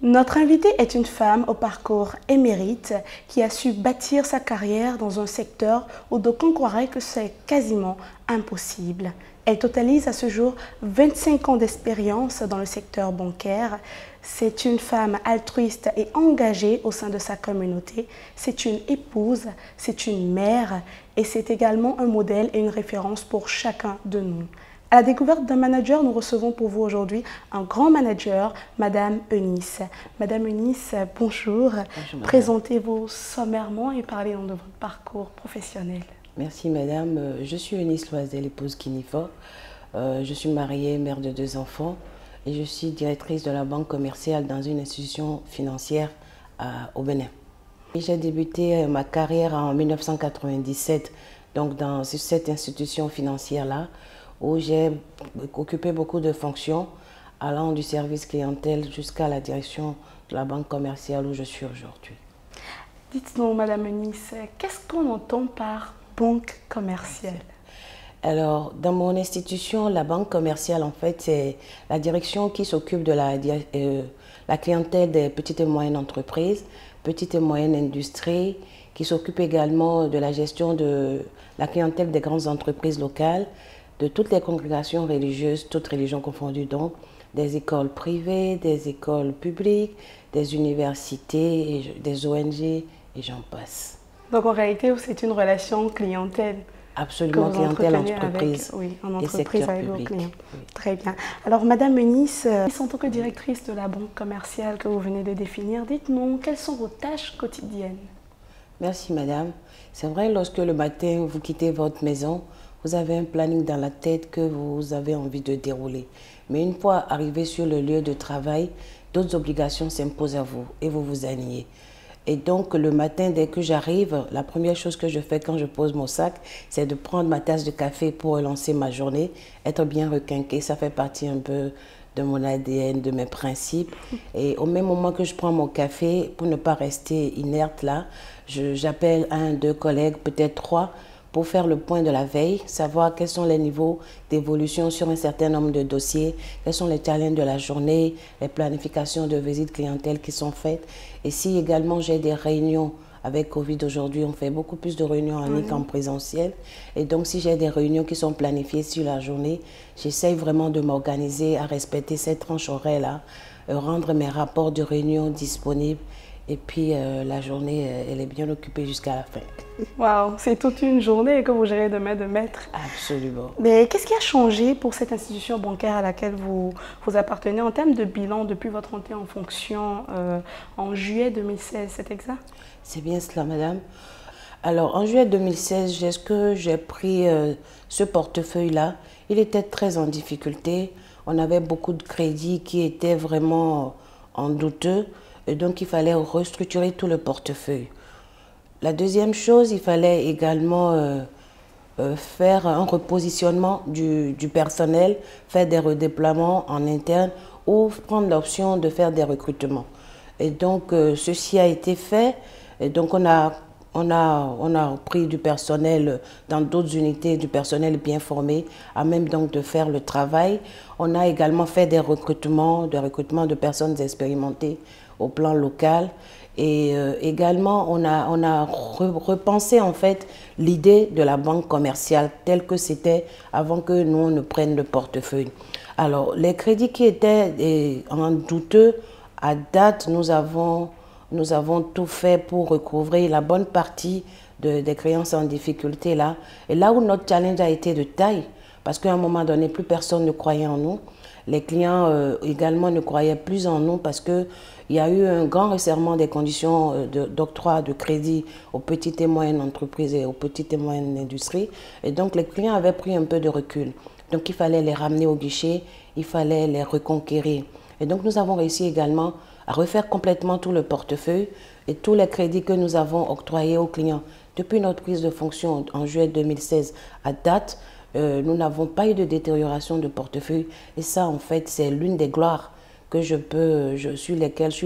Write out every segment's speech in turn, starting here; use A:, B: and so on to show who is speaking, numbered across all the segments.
A: Notre invitée est une femme au parcours émérite qui a su bâtir sa carrière dans un secteur où d'aucuns croiraient que c'est quasiment impossible. Elle totalise à ce jour 25 ans d'expérience dans le secteur bancaire. C'est une femme altruiste et engagée au sein de sa communauté. C'est une épouse, c'est une mère et c'est également un modèle et une référence pour chacun de nous. À la découverte d'un manager, nous recevons pour vous aujourd'hui un grand manager, Madame Eunice. Madame Eunice, bonjour.
B: Bonjour,
A: Présentez-vous sommairement et parlez-nous de votre parcours professionnel.
B: Merci madame. Je suis Eunice Loisel, épouse Kinifor. Je suis mariée, mère de 2 enfants et je suis directrice de la banque commerciale dans une institution financière au Bénin. J'ai débuté ma carrière en 1997 donc dans cette institution financière-là où j'ai occupé beaucoup de fonctions allant du service clientèle jusqu'à la direction de la banque commerciale où je suis aujourd'hui.
A: Dites-nous, Madame Eunice, qu'est-ce qu'on entend par banque commerciale?
B: Alors, dans mon institution, la banque commerciale, en fait, c'est la direction qui s'occupe de la clientèle des petites et moyennes entreprises, petites et moyennes industries, qui s'occupe également de la gestion de la clientèle des grandes entreprises locales, de toutes les congrégations religieuses, toutes religions confondues donc, des écoles privées, des écoles publiques, des universités, des ONG et j'en passe.
A: Donc en réalité, c'est une relation clientèle.
B: Absolument, clientèle, entreprise,
A: oui, en entreprise avec vos clients.
B: Oui.
A: Très bien. Alors, Madame Eunice, en tant que directrice de la banque commerciale que vous venez de définir, dites-nous, quelles sont vos tâches quotidiennes?
B: Merci, madame. C'est vrai, lorsque le matin, vous quittez votre maison, vous avez un planning dans la tête que vous avez envie de dérouler. Mais une fois arrivé sur le lieu de travail, d'autres obligations s'imposent à vous et vous vous ennuyez. Et donc, le matin, dès que j'arrive, la première chose que je fais quand je pose mon sac, c'est de prendre ma tasse de café pour relancer ma journée, être bien requinqué. Ça fait partie un peu de mon ADN, de mes principes. Et au même moment que je prends mon café, pour ne pas rester inerte là, j'appelle 1, 2 collègues, peut-être 3, pour faire le point de la veille, savoir quels sont les niveaux d'évolution sur un certain nombre de dossiers, quels sont les challenges de la journée, les planifications de visites clientèle qui sont faites. Et si également j'ai des réunions, avec Covid aujourd'hui, on fait beaucoup plus de réunions en ligne qu'en présentiel. Et donc si j'ai des réunions qui sont planifiées sur la journée, j'essaye vraiment de m'organiser à respecter cette tranche horaire-là, rendre mes rapports de réunion disponibles. Et puis la journée, elle est bien occupée jusqu'à la fin.
A: Waouh, c'est toute une journée que vous gérez de main de maître.
B: Absolument.
A: Mais qu'est-ce qui a changé pour cette institution bancaire à laquelle vous appartenez en termes de bilan depuis votre entrée en fonction en juillet 2016, c'est exact?
B: C'est bien cela, madame. Alors, en juillet 2016, j'ai pris ce portefeuille-là. Il était très en difficulté. On avait beaucoup de crédits qui étaient vraiment en douteux. Et donc, il fallait restructurer tout le portefeuille. La deuxième chose, il fallait également faire un repositionnement du personnel, faire des redéploiements en interne ou prendre l'option de faire des recrutements. Et donc, ceci a été fait. Et donc, on a pris du personnel dans d'autres unités, du personnel bien formé, à même donc de faire le travail. On a également fait des recrutements de personnes expérimentées au plan local. Et également, on a repensé en fait l'idée de la banque commerciale telle que c'était avant que nous, on ne prenne le portefeuille. Alors, les crédits qui étaient en douteux, à date, nous avons tout fait pour recouvrer la bonne partie des créances en difficulté là. Et là où notre challenge a été de taille, parce qu'à un moment donné, plus personne ne croyait en nous. Les clients également ne croyaient plus en nous parce qu'il y a eu un grand resserrement des conditions d'octroi de crédit aux petites et moyennes entreprises et aux petites et moyennes industries. Et donc, les clients avaient pris un peu de recul. Donc, il fallait les ramener au guichet, il fallait les reconquérir. Et donc, nous avons réussi également à refaire complètement tout le portefeuille et tous les crédits que nous avons octroyés aux clients. Depuis notre prise de fonction en juillet 2016 à date, nous n'avons pas eu de détérioration de portefeuille. Et ça, en fait, c'est l'une des gloires que sur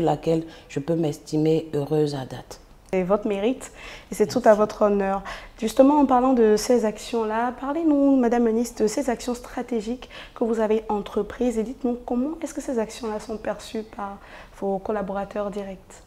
B: laquelle je peux m'estimer heureuse à date.
A: C'est votre mérite et c'est tout à votre honneur. Justement, en parlant de ces actions-là, parlez-nous, Madame Eunice, de ces actions stratégiques que vous avez entreprises et dites-nous comment est-ce que ces actions-là sont perçues par vos collaborateurs directs?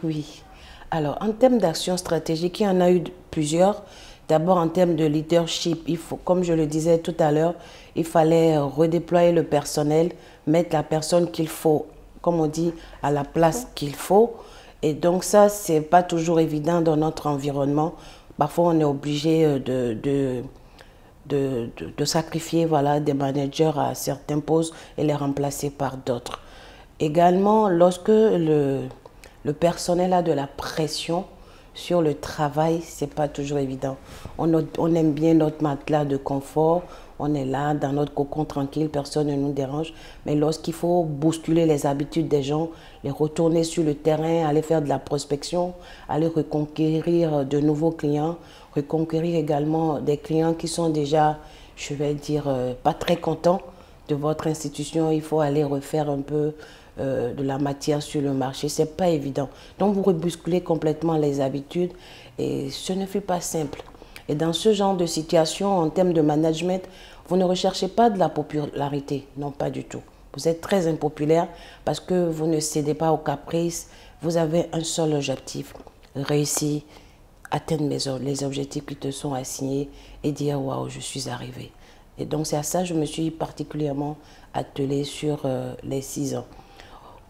B: Oui. Alors, en termes d'actions stratégiques, il y en a eu plusieurs. D'abord, en termes de leadership, il faut, comme je le disais tout à l'heure, il fallait redéployer le personnel, mettre la personne qu'il faut, comme on dit, à la place qu'il faut. Et donc ça, c'est pas toujours évident dans notre environnement. Parfois, on est obligé de sacrifier voilà, des managers à certains postes et les remplacer par d'autres. Également, lorsque le personnel a de la pression sur le travail, c'est pas toujours évident. On aime bien notre matelas de confort, on est là dans notre cocon tranquille, personne ne nous dérange. Mais lorsqu'il faut bousculer les habitudes des gens, les retourner sur le terrain, aller faire de la prospection, aller reconquérir de nouveaux clients, reconquérir également des clients qui sont déjà, je vais dire, pas très contents de votre institution, il faut aller refaire un peu de la matière sur le marché. C'est pas évident. Donc vous rebousculez complètement les habitudes et ce ne fut pas simple. Et dans ce genre de situation, en termes de management, vous ne recherchez pas de la popularité. Non, pas du tout. Vous êtes très impopulaire parce que vous ne cédez pas aux caprices. Vous avez un seul objectif, réussir, atteindre les objectifs qui te sont assignés et dire « Waouh, je suis arrivé ». Et donc c'est à ça que je me suis particulièrement attelée sur les 6 ans.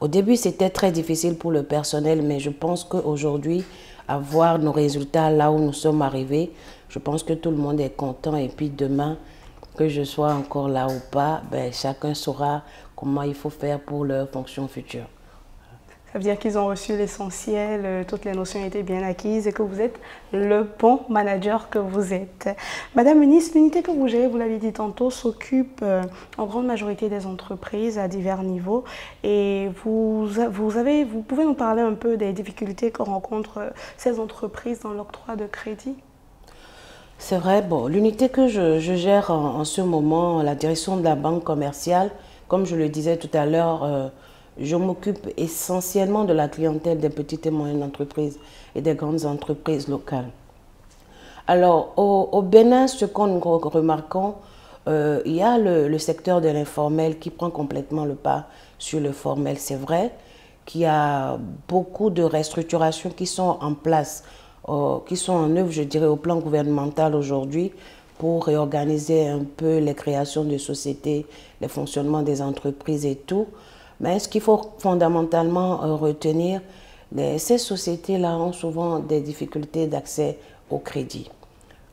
B: Au début, c'était très difficile pour le personnel, mais je pense qu'aujourd'hui, à voir nos résultats là où nous sommes arrivés, je pense que tout le monde est content. Et puis demain, que je sois encore là ou pas, ben, chacun saura comment il faut faire pour leur fonction future.
A: Ça veut dire qu'ils ont reçu l'essentiel, toutes les notions étaient bien acquises et que vous êtes le bon manager que vous êtes. Madame Eunice, l'unité que vous gérez, vous l'avez dit tantôt, s'occupe en grande majorité des entreprises à divers niveaux. Et vous pouvez nous parler un peu des difficultés que rencontrent ces entreprises dans l'octroi de crédit?
B: C'est vrai, bon, l'unité que je gère en ce moment, la direction de la banque commerciale, comme je le disais tout à l'heure, je m'occupe essentiellement de la clientèle des petites et moyennes entreprises et des grandes entreprises locales. Alors, au Bénin, ce qu'on nous remarquons, il y a le secteur de l'informel qui prend complètement le pas sur le formel. C'est vrai qu'il y a beaucoup de restructurations qui sont en place, qui sont en œuvre, je dirais, au plan gouvernemental aujourd'hui pour réorganiser un peu les créations de sociétés, les fonctionnements des entreprises et tout. Mais ce qu'il faut fondamentalement retenir, ces sociétés-là ont souvent des difficultés d'accès au crédit.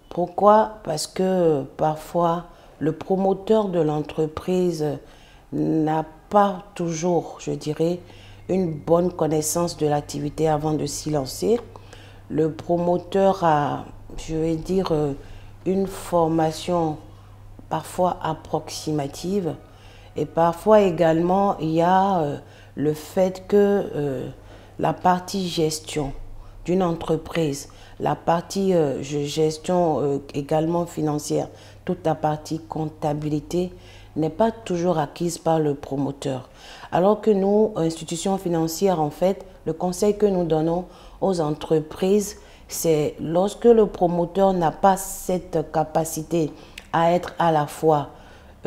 B: Pourquoi? Parce que parfois, le promoteur de l'entreprise n'a pas toujours, je dirais, une bonne connaissance de l'activité avant de s'y lancer. Le promoteur a, je vais dire, une formation parfois approximative. Et parfois également, il y a le fait que la partie gestion d'une entreprise, la partie gestion également financière, toute la partie comptabilité n'est pas toujours acquise par le promoteur. Alors que nous, institutions financières, en fait, le conseil que nous donnons aux entreprises, c'est lorsque le promoteur n'a pas cette capacité à être à la fois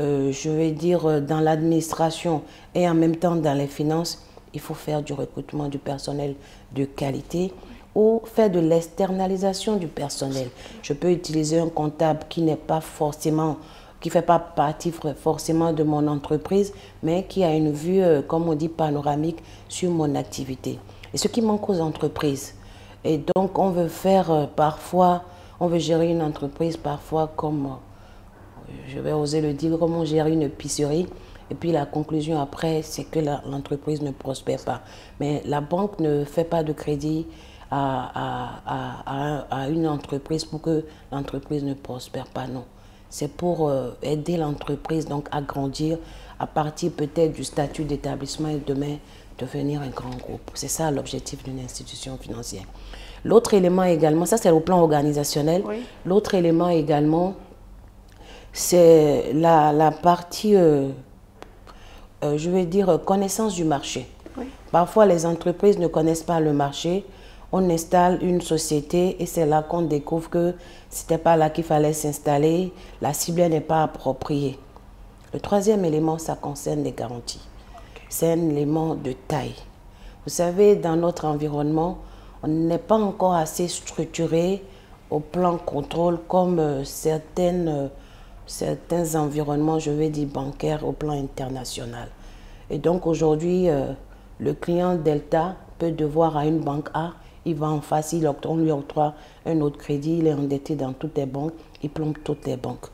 B: je vais dire, dans l'administration et en même temps dans les finances, il faut faire du recrutement du personnel de qualité ou faire de l'externalisation du personnel. Je peux utiliser un comptable qui n'est pas forcément, qui ne fait pas partie forcément de mon entreprise, mais qui a une vue, comme on dit, panoramique sur mon activité. Et ce qui manque aux entreprises. Et donc, on veut faire parfois, on veut gérer une entreprise parfois comme... je vais oser le dire, comment on gère une épicerie. Et puis la conclusion après, c'est que l'entreprise ne prospère pas. Mais la banque ne fait pas de crédit à une entreprise pour que l'entreprise ne prospère pas, non. C'est pour aider l'entreprise donc à grandir à partir peut-être du statut d'établissement et demain devenir un grand groupe. C'est ça l'objectif d'une institution financière. L'autre élément également, ça c'est au plan organisationnel. Oui. L'autre élément également, c'est la partie, je vais dire, connaissance du marché. Oui. Parfois, les entreprises ne connaissent pas le marché. on installe une société et c'est là qu'on découvre que ce n'était pas là qu'il fallait s'installer, la cible n'est pas appropriée. Le troisième élément, ça concerne les garanties. C'est un élément de taille. Vous savez, dans notre environnement, on n'est pas encore assez structuré au plan contrôle comme certains environnements, je vais dire bancaires, au plan international. Et donc aujourd'hui, le client Delta peut devoir à une banque A, il va en face, on lui octroie un autre crédit, il est endetté dans toutes les banques, il plombe toutes les banques.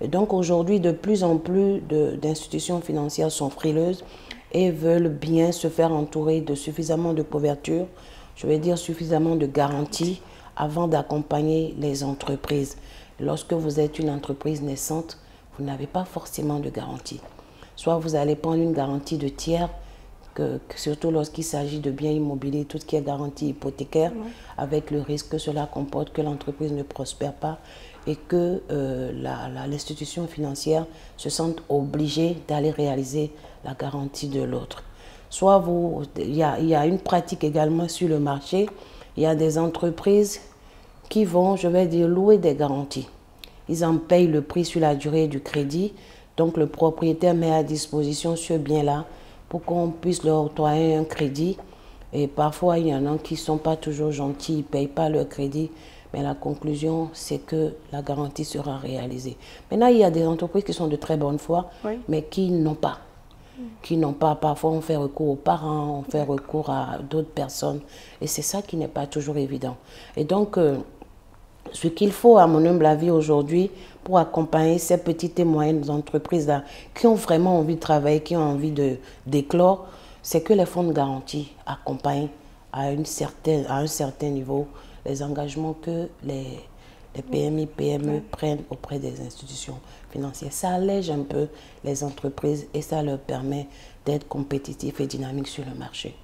B: Et donc aujourd'hui, de plus en plus d'institutions financières sont frileuses et veulent bien se faire entourer de suffisamment de couverture, je vais dire suffisamment de garanties avant d'accompagner les entreprises. Lorsque vous êtes une entreprise naissante, vous n'avez pas forcément de garantie. Soit vous allez prendre une garantie de tiers, surtout lorsqu'il s'agit de biens immobiliers, tout ce qui est garantie hypothécaire, avec le risque que cela comporte que l'entreprise ne prospère pas et que l'institution financière se sente obligée d'aller réaliser la garantie de l'autre. Soit il y a une pratique également sur le marché, il y a des entreprises qui vont, je vais dire, louer des garanties. Ils en payent le prix sur la durée du crédit. Donc, le propriétaire met à disposition ce bien-là pour qu'on puisse leur octroyer un crédit. Et parfois, il y en a qui ne sont pas toujours gentils, ils ne payent pas leur crédit. Mais la conclusion, c'est que la garantie sera réalisée. Maintenant, il y a des entreprises qui sont de très bonne foi, mais qui n'ont pas. Parfois, on fait recours aux parents, on fait recours à d'autres personnes. Et c'est ça qui n'est pas toujours évident. Et donc, ce qu'il faut, à mon humble avis, aujourd'hui, pour accompagner ces petites et moyennes entreprises-là qui ont vraiment envie de travailler, qui ont envie d'éclore, c'est que les fonds de garantie accompagnent à un certain niveau les engagements que les PMI, PME prennent auprès des institutions financières. Ça allège un peu les entreprises et ça leur permet d'être compétitifs et dynamiques sur le marché.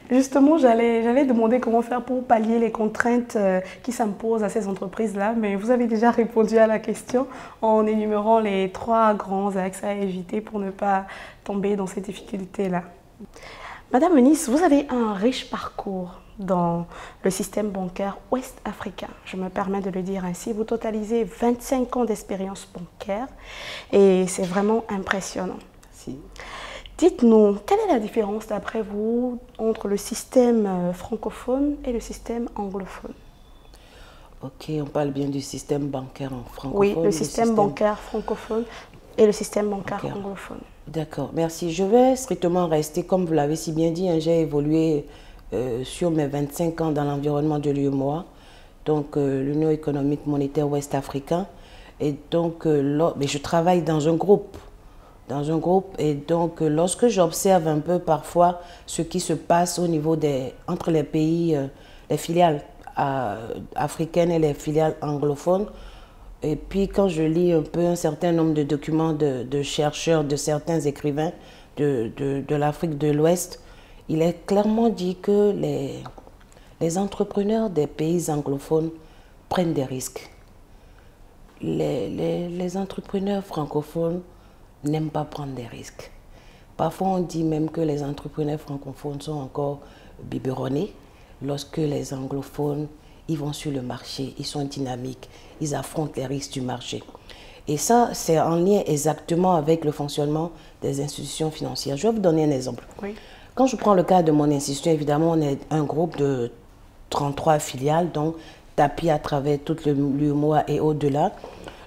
A: Justement, j'allais demander comment faire pour pallier les contraintes qui s'imposent à ces entreprises-là, mais vous avez déjà répondu à la question en énumérant les 3 grands axes à éviter pour ne pas tomber dans ces difficultés-là. Madame Eunice, vous avez un riche parcours dans le système bancaire ouest-africain. Je me permets de le dire ainsi. Vous totalisez 25 ans d'expérience bancaire et c'est vraiment impressionnant.
B: Si.
A: Dites-nous, quelle est la différence d'après vous entre le système francophone et le système anglophone?
B: Ok, on parle bien du système bancaire en francophone.
A: Oui, le système bancaire francophone et le système bancaire anglophone.
B: D'accord, merci. Je vais strictement rester, comme vous l'avez si bien dit, hein, j'ai évolué sur mes 25 ans dans l'environnement de l'UEMOA, donc l'Union économique monétaire ouest-africain. Et donc, mais je travaille dans un groupe. Et donc, lorsque j'observe un peu parfois ce qui se passe au niveau entre les pays, les filiales africaines et les filiales anglophones, et puis quand je lis un peu un certain nombre de documents de chercheurs, de certains écrivains de l'Afrique de l'Ouest, il est clairement dit que les entrepreneurs des pays anglophones prennent des risques. Les entrepreneurs francophones n'aiment pas prendre des risques. Parfois, on dit même que les entrepreneurs francophones sont encore biberonnés lorsque les anglophones, ils vont sur le marché, ils sont dynamiques, ils affrontent les risques du marché. Et ça, c'est en lien exactement avec le fonctionnement des institutions financières. Je vais vous donner un exemple.
A: Oui. Quand
B: je prends le cas de mon institution, évidemment, on est un groupe de 33 filiales, donc tapis à travers toute l'UEMOA et au-delà.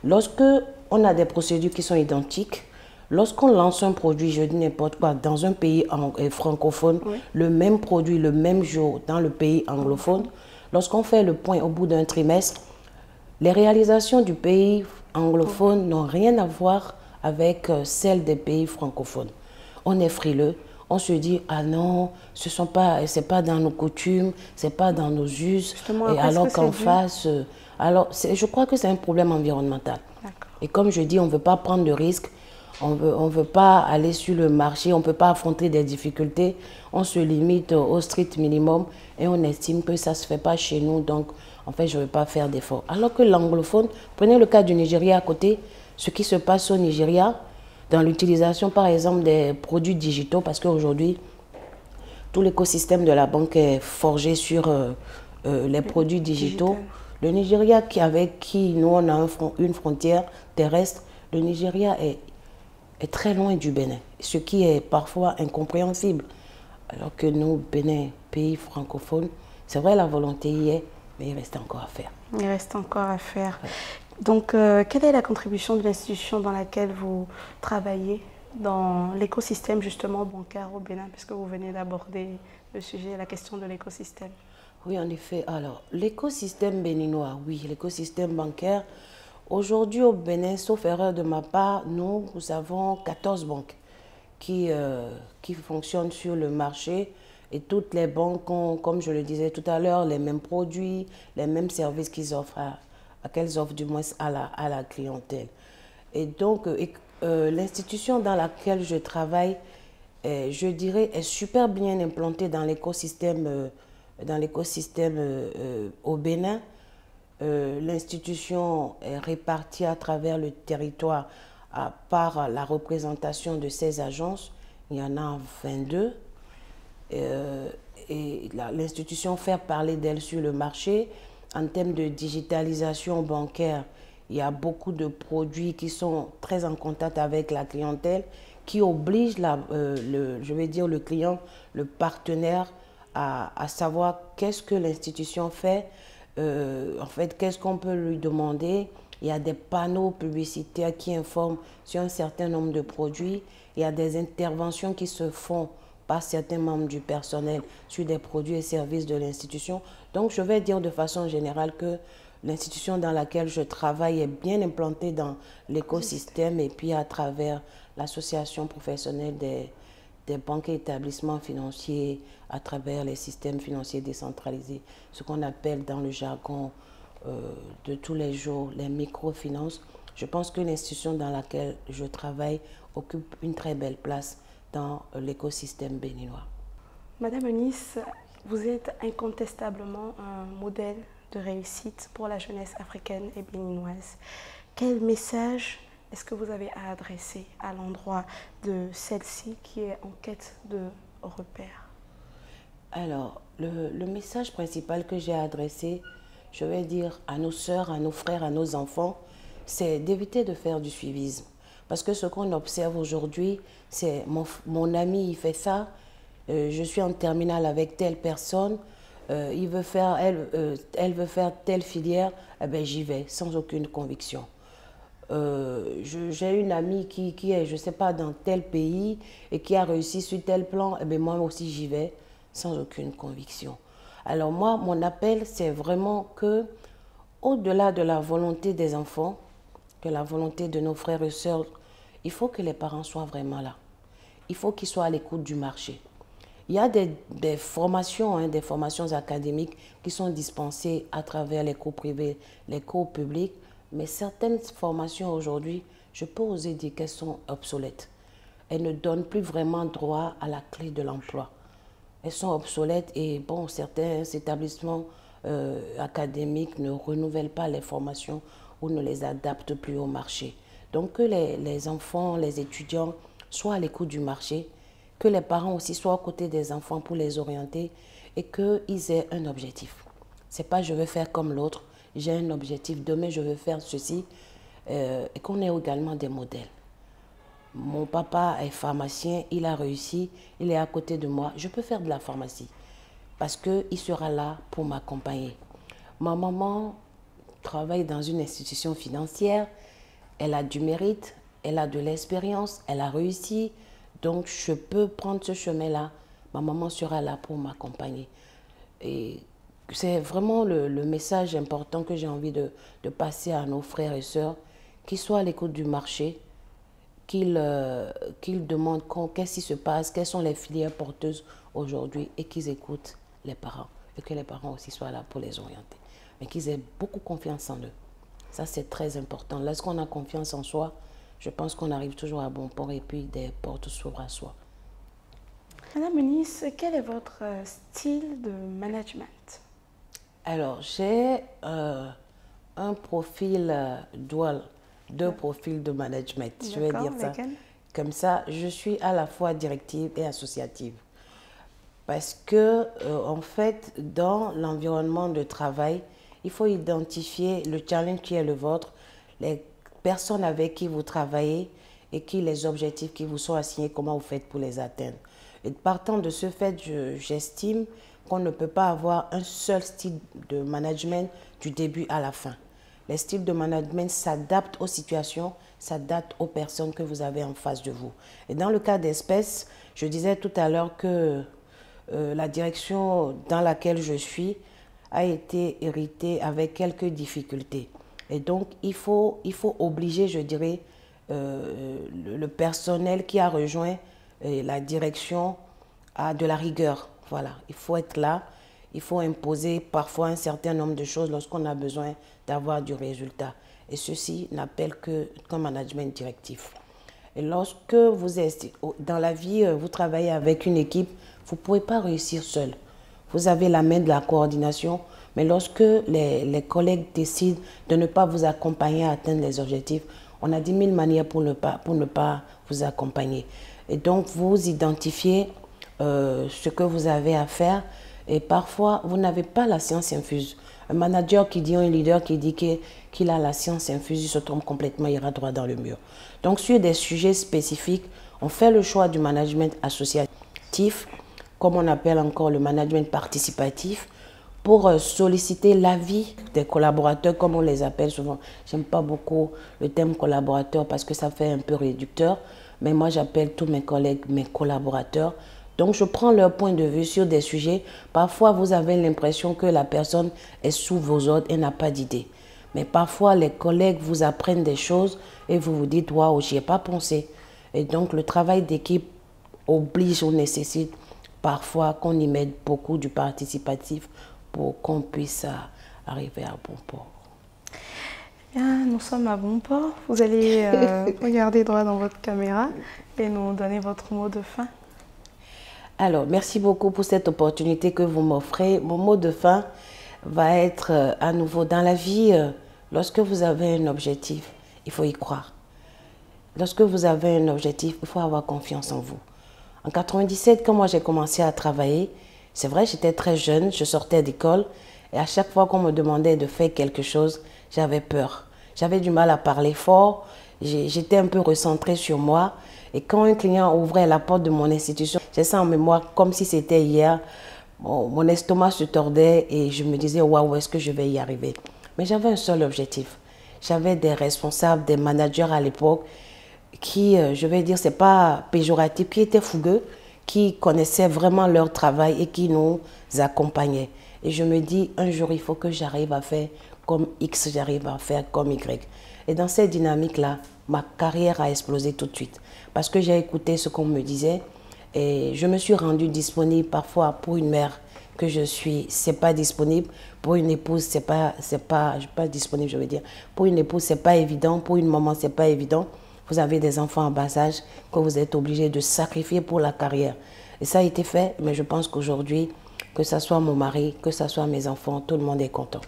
B: Lorsque on a des procédures qui sont identiques, lorsqu'on lance un produit, je dis n'importe quoi, dans un pays francophone, le même produit, le même jour dans le pays anglophone, lorsqu'on fait le point au bout d'un trimestre, les réalisations du pays anglophone n'ont rien à voir avec celles des pays francophones. On est frileux, on se dit « Ah non, c'est pas dans nos coutumes, c'est pas dans nos us. » Et alors qu'en face, je crois que c'est un problème environnemental. Et comme je dis, on ne veut pas prendre de risques. On veut pas aller sur le marché, on ne peut pas affronter des difficultés. On se limite au strict minimum et on estime que ça ne se fait pas chez nous. Donc, en fait, je ne veux pas faire d'efforts. Alors que l'anglophone, prenez le cas du Nigeria à côté, ce qui se passe au Nigeria, dans l'utilisation, par exemple, des produits digitaux, parce qu'aujourd'hui, tout l'écosystème de la banque est forgé sur les produits digitaux.
A: Digital.
B: Le Nigeria, avec qui nous on a une frontière terrestre, le Nigeria est très loin du Bénin, ce qui est parfois incompréhensible. Alors que nous, Bénin, pays francophone, c'est vrai la volonté y est, mais il reste encore à faire.
A: Il reste encore à faire. Donc, quelle est la contribution de l'institution dans laquelle vous travaillez dans l'écosystème justement bancaire au Bénin, puisque vous venez d'aborder le sujet, la question de l'écosystème?
B: Oui, en effet. Alors, l'écosystème béninois, oui, l'écosystème bancaire. Aujourd'hui, au Bénin, sauf erreur de ma part, nous avons 14 banques qui fonctionnent sur le marché. Et toutes les banques ont, comme je le disais tout à l'heure, les mêmes produits, les mêmes services qu'elles offrent du moins à la clientèle. Et donc, l'institution dans laquelle je travaille, je dirais, est super bien implantée dans l'écosystème au Bénin. L'institution est répartie à travers le territoire par la représentation de 16 agences. Il y en a 22. Et l'institution fait parler d'elle sur le marché. En termes de digitalisation bancaire, il y a beaucoup de produits qui sont très en contact avec la clientèle, qui obligent je vais dire le client, le partenaire, à savoir qu'est-ce que l'institution fait, en fait, qu'est-ce qu'on peut lui demander. Il y a des panneaux publicitaires qui informent sur un certain nombre de produits. Il y a des interventions qui se font par certains membres du personnel sur des produits et services de l'institution. Donc, je vais dire de façon générale que l'institution dans laquelle je travaille est bien implantée dans l'écosystème et puis à travers l'association professionnelle des banques et établissements financiers, à travers les systèmes financiers décentralisés, ce qu'on appelle dans le jargon de tous les jours les microfinances. Je pense que l'institution dans laquelle je travaille occupe une très belle place dans l'écosystème béninois.
A: Madame Eunice, vous êtes incontestablement un modèle de réussite pour la jeunesse africaine et béninoise. Quel message est-ce que vous avez à adresser à l'endroit de celle-ci qui est en quête de repères?
B: Alors, le message principal que j'ai adressé, je vais dire à nos sœurs, à nos frères, à nos enfants, c'est d'éviter de faire du suivisme. Parce que ce qu'on observe aujourd'hui, c'est mon ami, il fait ça, je suis en terminale avec telle personne, elle veut faire telle filière, eh ben, j'y vais sans aucune conviction. J'ai une amie qui est, je ne sais pas, dans tel pays et qui a réussi sur tel plan, eh ben, moi aussi j'y vais sans aucune conviction. Alors moi, mon appel, c'est vraiment que, au-delà de la volonté des enfants, que la volonté de nos frères et sœurs, il faut que les parents soient vraiment là. Il faut qu'ils soient à l'écoute du marché. Il y a des formations, des formations académiques qui sont dispensées à travers les cours privés, les cours publics, mais certaines formations aujourd'hui, je peux oser dire qu'elles sont obsolètes. Elles ne donnent plus vraiment droit à la clé de l'emploi. Elles sont obsolètes et bon, certains établissements académiques ne renouvellent pas les formations ou ne les adaptent plus au marché. Donc que les enfants, les étudiants soient à l'écoute du marché, que les parents aussi soient aux côtés des enfants pour les orienter et qu'ils aient un objectif. Ce n'est pas je veux faire comme l'autre, j'ai un objectif, demain je veux faire ceci et qu'on ait également des modèles. Mon papa est pharmacien, il a réussi, il est à côté de moi, je peux faire de la pharmacie parce qu'il sera là pour m'accompagner. Ma maman travaille dans une institution financière, elle a du mérite, elle a de l'expérience, elle a réussi, donc je peux prendre ce chemin-là, ma maman sera là pour m'accompagner. Et c'est vraiment le message important que j'ai envie de passer à nos frères et sœurs, qu'ils soient à l'écoute du marché, qu'ils demandent qu'est-ce qui se passe, quelles sont les filières porteuses aujourd'hui et qu'ils écoutent les parents et que les parents aussi soient là pour les orienter. Mais qu'ils aient beaucoup confiance en eux. Ça, c'est très important. Lorsqu'on a confiance en soi, je pense qu'on arrive toujours à bon port et puis des portes s'ouvrent à soi.
A: Madame Eunice, quel est votre style de management?
B: Alors, j'ai un profil dual, deux profils de management, je vais dire ça.
A: Lesquels?
B: Comme ça, je suis à la fois directive et associative. Parce que, en fait, dans l'environnement de travail, il faut identifier le challenge qui est le vôtre, les personnes avec qui vous travaillez et les objectifs qui vous sont assignés, comment vous faites pour les atteindre. Et partant de ce fait, j'estime qu'on ne peut pas avoir un seul style de management du début à la fin. Les styles de management s'adaptent aux situations, s'adaptent aux personnes que vous avez en face de vous. Et dans le cas d'espèce, je disais tout à l'heure que la direction dans laquelle je suis a été héritée avec quelques difficultés. Et donc, il faut obliger, je dirais, le personnel qui a rejoint la direction à de la rigueur. Voilà, il faut être là, il faut imposer parfois un certain nombre de choses lorsqu'on a besoin d'avoir du résultat. Et ceci n'appelle qu'un management directif. Et lorsque vous êtes dans la vie, vous travaillez avec une équipe, vous ne pouvez pas réussir seul. Vous avez la main de la coordination, mais lorsque les collègues décident de ne pas vous accompagner à atteindre les objectifs, on a 10 000 manières pour ne pas vous accompagner. Et donc, vous identifiez ce que vous avez à faire et parfois, vous n'avez pas la science infuse. Un manager qui dit, un leader qui dit qu'il a la science infuse, il se trompe complètement, il ira droit dans le mur. Donc, sur des sujets spécifiques, on fait le choix du management associatif, comme on appelle encore le management participatif, pour solliciter l'avis des collaborateurs, comme on les appelle souvent. J'aime pas beaucoup le terme collaborateur parce que ça fait un peu réducteur, mais moi j'appelle tous mes collègues mes collaborateurs. Donc je prends leur point de vue sur des sujets. Parfois vous avez l'impression que la personne est sous vos ordres et n'a pas d'idée. Mais parfois les collègues vous apprennent des choses et vous vous dites « Waouh, j'y ai pas pensé ». Et donc le travail d'équipe oblige ou nécessite parfois qu'on y mette beaucoup du participatif pour qu'on puisse arriver à bon port.
A: Bien, nous sommes à bon port. Vous allez regarder droit dans votre caméra et nous donner votre mot de fin.
B: Alors, merci beaucoup pour cette opportunité que vous m'offrez. Mon mot de fin va être à nouveau dans la vie. Lorsque vous avez un objectif, il faut y croire. Lorsque vous avez un objectif, il faut avoir confiance en vous. En 97, quand moi j'ai commencé à travailler, c'est vrai, j'étais très jeune, je sortais d'école et à chaque fois qu'on me demandait de faire quelque chose, j'avais peur. J'avais du mal à parler fort, j'étais un peu recentrée sur moi et quand un client ouvrait la porte de mon institution, j'ai ça en mémoire comme si c'était hier, mon estomac se tordait et je me disais « Waouh, est-ce que je vais y arriver ?» Mais j'avais un seul objectif. J'avais des responsables, des managers à l'époque qui, je vais dire, c'est pas péjoratif, qui étaient fougueux, qui connaissaient vraiment leur travail et qui nous accompagnaient. Et je me dis, un jour, il faut que j'arrive à faire comme X, j'arrive à faire comme Y. Et dans cette dynamique-là, ma carrière a explosé tout de suite. Parce que j'ai écouté ce qu'on me disait et je me suis rendue disponible parfois pour une mère que je suis, c'est pas disponible. Pour une épouse, c'est pas disponible, je veux dire. Pour une épouse, c'est pas évident. Pour une maman, c'est pas évident. Vous avez des enfants en bas âge que vous êtes obligé de sacrifier pour la carrière. Et ça a été fait, mais je pense qu'aujourd'hui, que ce soit mon mari, que ce soit mes enfants, tout le monde est content.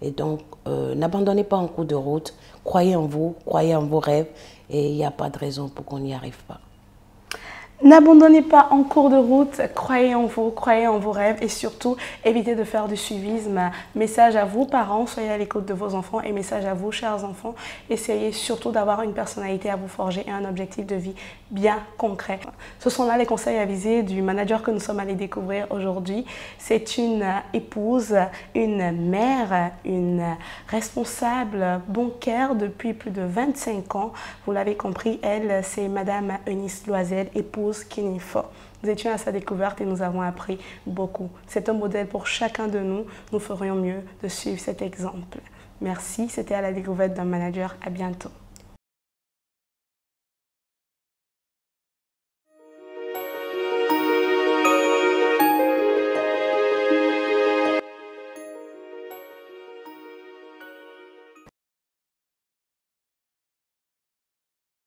B: Et donc, n'abandonnez pas en cours de route, croyez en vous, croyez en vos rêves, et il n'y a pas de raison pour qu'on n'y arrive pas.
A: N'abandonnez pas en cours de route, croyez en vous, croyez en vos rêves et surtout évitez de faire du suivisme. Message à vous parents, soyez à l'écoute de vos enfants et message à vous chers enfants, essayez surtout d'avoir une personnalité à vous forger et un objectif de vie bien concret. Ce sont là les conseils avisés du manager que nous sommes allés découvrir aujourd'hui. C'est une épouse, une mère, une responsable bancaire depuis plus de 25 ans. Vous l'avez compris, elle c'est Madame Eunice Loisel, épouse Kinifo. Nous étions à sa découverte et nous avons appris beaucoup. C'est un modèle pour chacun de nous. Nous ferions mieux de suivre cet exemple. Merci, c'était à la découverte d'un manager. À bientôt.